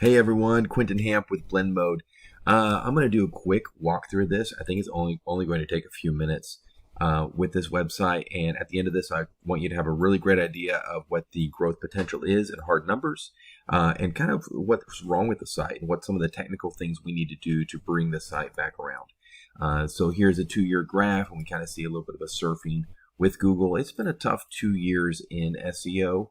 Hey everyone, Quentin Hamp with BlendMode. I'm going to do a quick walkthrough of this. I think it's only going to take a few minutes with this website. And at the end of this, I want you to have a really great idea of what the growth potential is in hard numbers and kind of what's wrong with the site and what some of the technical things we need to do to bring the site back around. So here's a 2-year graph, and we kind of see a little bit of a surfing with Google. It's been a tough 2 years in SEO.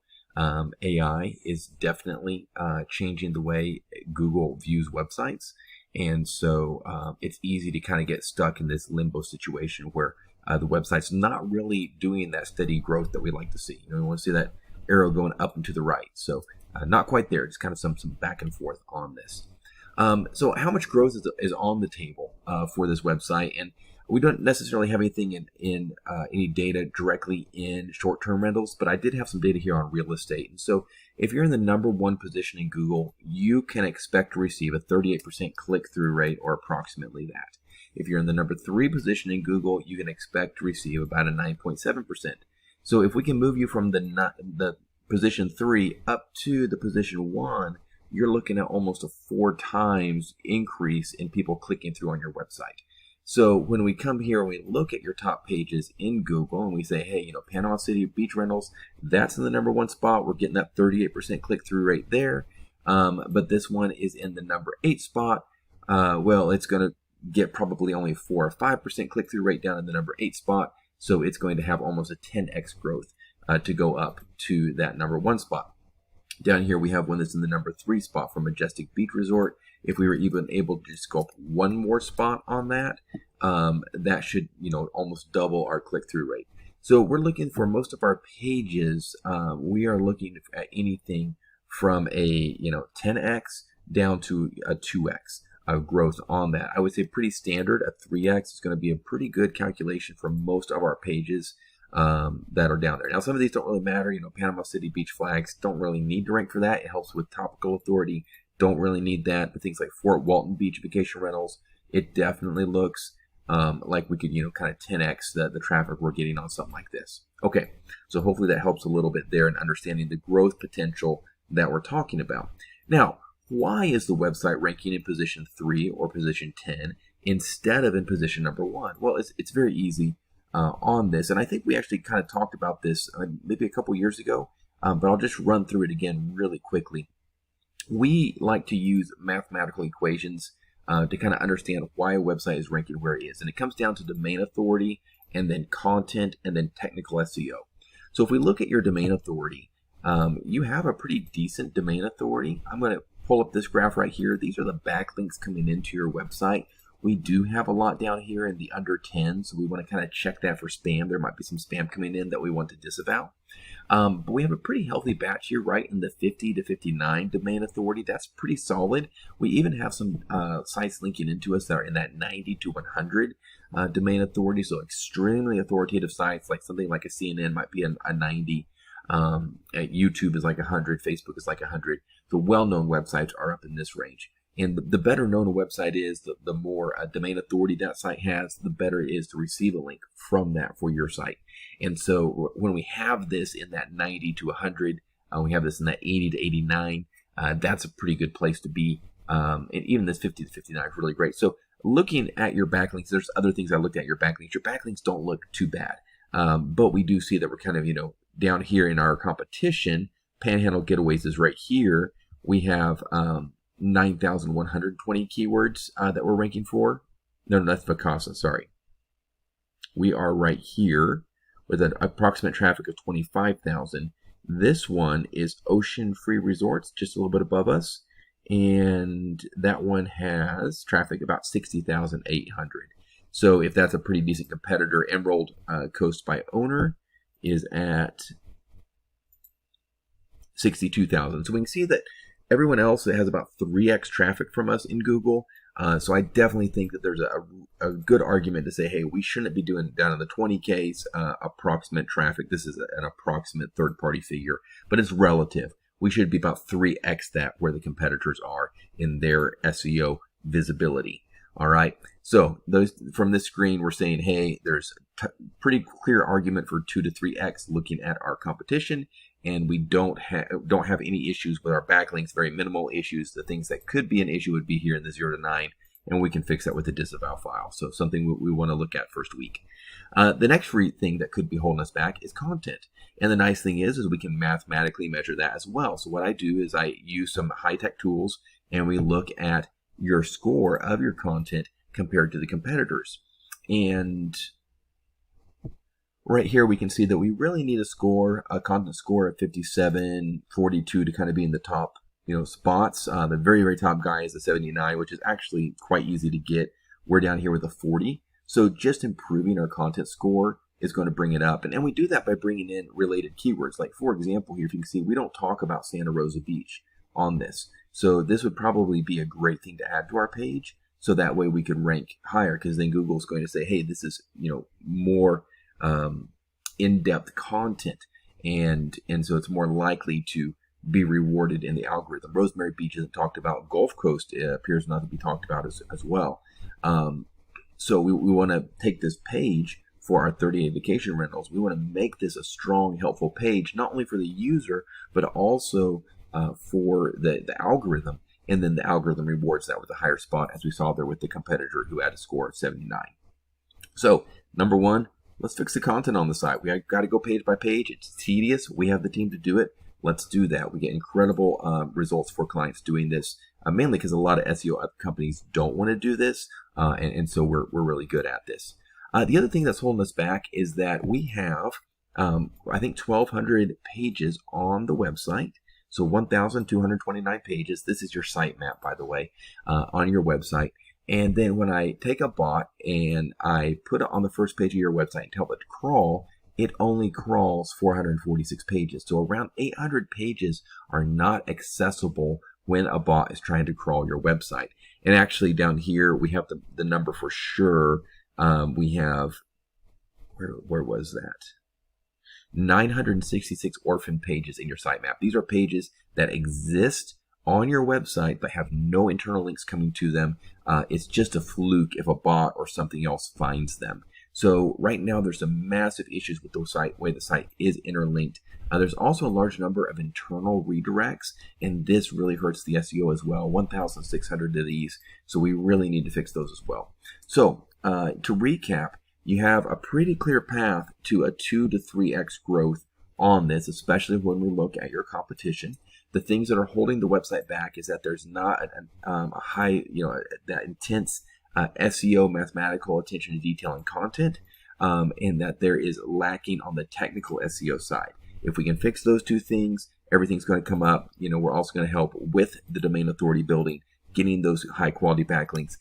AI is definitely changing the way Google views websites. And so it's easy to kind of get stuck in this limbo situation where the website's not really doing that steady growth that we like to see. We want to see that arrow going up and to the right. So not quite there. Just kind of some back and forth on this. So how much growth is on the table for this website? And we don't necessarily have anything in any data directly in short-term rentals, but I did have some data here on real estate. And so if you're in the #1 position in Google, you can expect to receive a 38% click-through rate, or approximately that. If you're in the #3 position in Google, you can expect to receive about a 9.7%. So if we can move you from the position 3 up to the position 1, you're looking at almost a 4 times increase in people clicking through on your website. So when we come here and we look at your top pages in Google and we say, hey, Panama City beach rentals, that's in the #1 spot. We're getting that 38% click-through rate there. But this one is in the #8 spot. Well, it's going to get probably only 4 or 5% click-through rate down in the #8 spot. So it's going to have almost a 10x growth to go up to that #1 spot. Down here, we have one that's in the #3 spot for Majestic Beach Resort. If we were even able to just go up 1 more spot on that, that should, almost double our click-through rate. So we're looking for most of our pages. We are looking at anything from a 10x down to a 2x growth on that. I would say pretty standard. A 3x is going to be a pretty good calculation for most of our pages that are down there. Now, some of these don't really matter. Panama City beach flags don't really need to rank for that. It helps with topical authority. Don't really need that. But things like Fort Walton Beach vacation rentals, it definitely looks like we could, kind of 10x the traffic we're getting on something like this. Okay, so hopefully that helps a little bit there in understanding the growth potential that we're talking about. Now, why is the website ranking in position 3 or position 10 instead of in position #1? Well, it's very easy on this, and I think we actually kind of talked about this maybe a couple years ago, but I'll just run through it again really quickly. We like to use mathematical equations to kind of understand why a website is ranking where it is. And it comes down to domain authority, and then content, and then technical SEO. So if we look at your domain authority, you have a pretty decent domain authority. I'm going to pull up this graph right here. These are the backlinks coming into your website. We do have a lot down here in the under 10, so we want to kind of check that for spam. There might be some spam coming in that we want to disavow. But we have a pretty healthy batch here, right in the 50 to 59 domain authority. That's pretty solid. We even have some sites linking into us that are in that 90 to 100 domain authority. So extremely authoritative sites, like something like a CNN might be a 90. YouTube is like 100. Facebook is like 100. The well-known websites are up in this range. And the better known a website is, the more domain authority that site has, the better it is to receive a link from that for your site. And so when we have this in that 90 to 100, we have this in that 80 to 89, that's a pretty good place to be. And even this 50 to 59 is really great. So looking at your backlinks, there's other things I looked at your backlinks. Your backlinks don't look too bad. But we do see that we're kind of, down here in our competition. Panhandle Getaways is right here. We have 9,120 keywords that we're ranking for. No, that's Vacasa, sorry. We are right here with an approximate traffic of 25,000. This one is Ocean Free Resorts, just a little bit above us. And that one has traffic about 60,800. So if that's a pretty decent competitor, Emerald Coast by Owner is at 62,000. So we can see that everyone else has about 3x traffic from us in Google. So I definitely think that there's a good argument to say, hey, we shouldn't be doing down in the 20Ks approximate traffic. This is an approximate third-party figure, but it's relative. We should be about 3x that where the competitors are in their SEO visibility. All right. So from this screen, we're saying, hey, there's pretty clear argument for 2 to 3x looking at our competition. and we don't have any issues with our backlinks, very minimal issues. The things that could be an issue would be here in the 0 to 9, and we can fix that with the disavow file. So something we want to look at first week. The next thing that could be holding us back is content. And the nice thing is we can mathematically measure that as well. So what I do is I use some high-tech tools, and we look at your score of your content compared to the competitors. And right here, we can see that we really need a content score of 57, 42 to kind of be in the top, spots. The very, very top guy is a 79, which is actually quite easy to get. We're down here with a 40. So just improving our content score is going to bring it up. And we do that by bringing in related keywords. Like, for example, here, if you can see, we don't talk about Santa Rosa Beach on this. So this would probably be a great thing to add to our page. So that way we can rank higher, because then Google's going to say, hey, this is, more in-depth content. And so it's more likely to be rewarded in the algorithm. Rosemary Beach isn't talked about. Gulf Coast appears not to be talked about as well. So we want to take this page for our 30-day vacation rentals. We want to make this a strong, helpful page, not only for the user, but also for the algorithm. And then the algorithm rewards that with a higher spot, as we saw there with the competitor who had a score of 79. So number one, let's fix the content on the site. We got to go page by page. It's tedious. We have the team to do it. Let's do that. We get incredible results for clients doing this, mainly because a lot of SEO companies don't want to do this, and so we're really good at this. The other thing that's holding us back is that we have, I think, 1,200 pages on the website. So 1,229 pages. This is your sitemap, by the way, on your website. And then when I take a bot and I put it on the first page of your website and tell it to crawl, it only crawls 446 pages. So around 800 pages are not accessible when a bot is trying to crawl your website. And actually down here, we have the number for sure. We have, where was that? 966 orphan pages in your sitemap. These are pages that exist on your website but have no internal links coming to them. It's just a fluke if a bot or something else finds them. So right now there's some massive issues with the way the site is interlinked. There's also a large number of internal redirects, and this really hurts the SEO as well. 1,600 of these, so we really need to fix those as well. So to recap, you have a pretty clear path to a 2 to 3x growth on this, especially when we look at your competition. The things that are holding the website back is that there's not a high, that intense SEO mathematical attention to detail and content, and that there is lacking on the technical SEO side. If we can fix those two things, everything's going to come up. We're also going to help with the domain authority building, getting those high quality backlinks,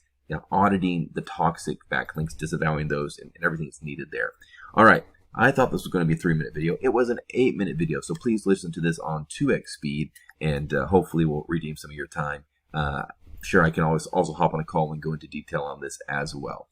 auditing the toxic backlinks, disavowing those, and everything that's needed there. All right. I thought this was going to be a 3-minute video. It was an 8-minute video, so please listen to this on 2x speed, and hopefully we'll redeem some of your time. Sure, I can always also hop on a call and go into detail on this as well.